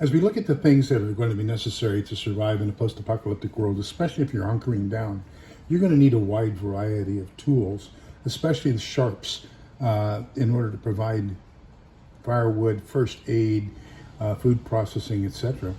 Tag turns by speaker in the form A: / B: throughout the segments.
A: As we look at the things that are going to be necessary to survive in a post-apocalyptic world, especially if you're hunkering down, you're going to need a wide variety of tools, especially the sharps, in order to provide firewood, first aid, food processing, etc.,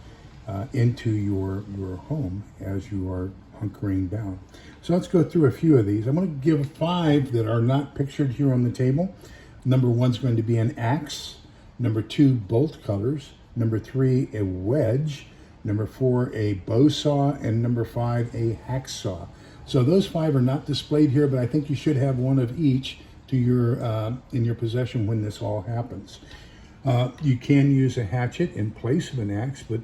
A: into your home as you are hunkering down. So let's go through a few of these. I'm going to give 5 that are not pictured here on the table. Number 1 is going to be an axe. Number 2, bolt cutters. Number 3, a wedge. Number 4, a bow saw. And number 5, a hacksaw. So those 5 are not displayed here, but I think you should have one of each to your in your possession when this all happens. You can use a hatchet in place of an axe, but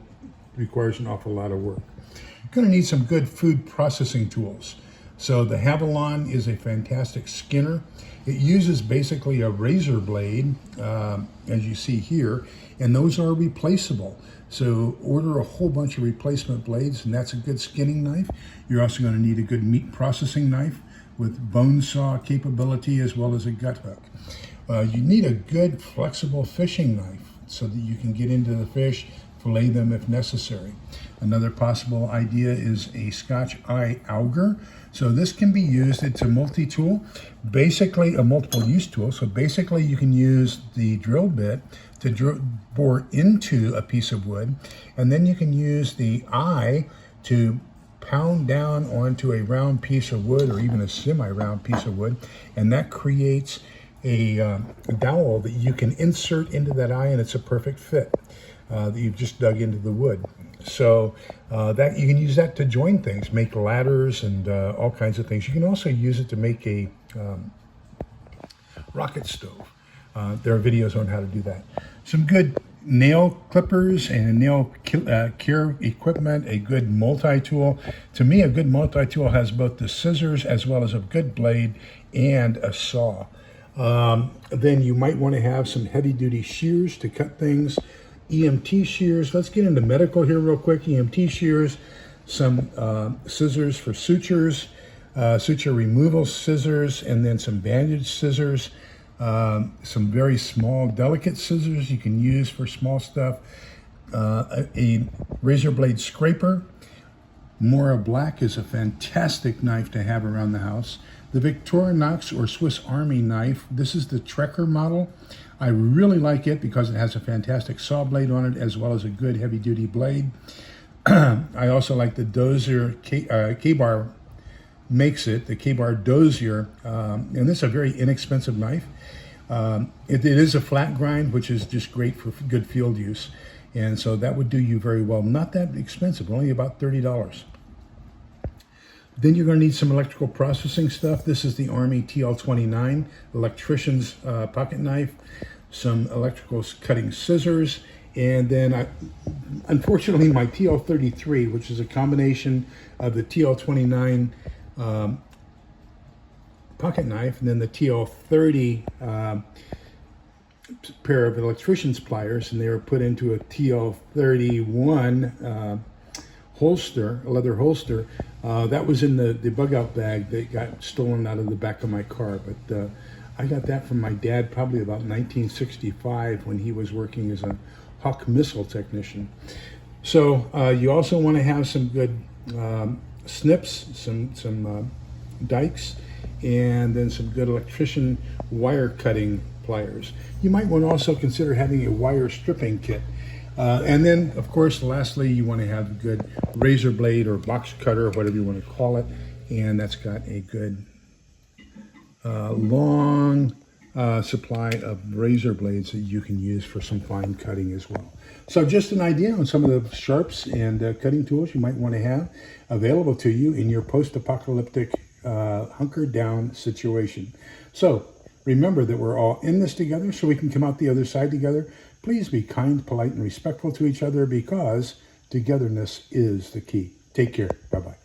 A: requires an awful lot of work. You're going to need some good food processing tools. So the Havilon is a fantastic skinner. It uses basically a razor blade, as you see here, and those are replaceable. So order a whole bunch of replacement blades, and that's a good skinning knife. You're also going to need a good meat processing knife with bone saw capability as well as a gut hook. You need a good flexible fishing knife so that you can get into the fish, fillet them if necessary. Another possible idea is a Scotch eye auger. So this can be used, it's a multi-tool, basically a multiple use tool. So basically you can use the drill bit to bore into a piece of wood, and then you can use the eye to pound down onto a round piece of wood or even a semi-round piece of wood, and that creates a dowel that you can insert into that eye, and it's a perfect fit that you've just dug into the wood. So that you can use that to join things, make ladders and all kinds of things. You can also use it to make a rocket stove. There are videos on how to do that. Some good nail clippers and nail cure equipment, a good multi-tool. To me, a good multi-tool has both the scissors as well as a good blade and a saw. Then you might want to have some heavy-duty shears to cut things. EMT shears. Let's get into medical here real quick. EMT shears, some scissors for sutures, suture removal scissors, and then some bandage scissors. Some very small, delicate scissors you can use for small stuff. A razor blade scraper. Mora Black is a fantastic knife to have around the house. The Victorinox or Swiss Army knife. This is the Trekker model. I really like it because it has a fantastic saw blade on it as well as a good heavy-duty blade. I also like the Dozier K-Bar makes it, the K-Bar Dozier, and this is a very inexpensive knife. It is a flat grind, which is just great for good field use, and so that would do you very well. Not that expensive, only about $30. Then you're going to need some electrical processing stuff. This is the Army TL29 electrician's pocket knife, some electrical cutting scissors, and then unfortunately my TL33, which is a combination of the TL29 pocket knife and then the TL30 pair of electrician's pliers, and they were put into a TL31 holster, a leather holster. That was in the bug out bag that got stolen out of the back of my car, but I got that from my dad probably about 1965 when he was working as a Hawk missile technician. So you also want to have some good snips, some dikes, and then some good electrician wire cutting pliers. You might want to also consider having a wire stripping kit. And then, of course, lastly, you want to have a good razor blade or box cutter, or whatever you want to call it. And that's got a good long supply of razor blades that you can use for some fine cutting as well. So just an idea on some of the sharps and cutting tools you might want to have available to you in your post-apocalyptic hunker down situation. So remember that we're all in this together so we can come out the other side together. Please be kind, polite, and respectful to each other because togetherness is the key. Take care. Bye-bye.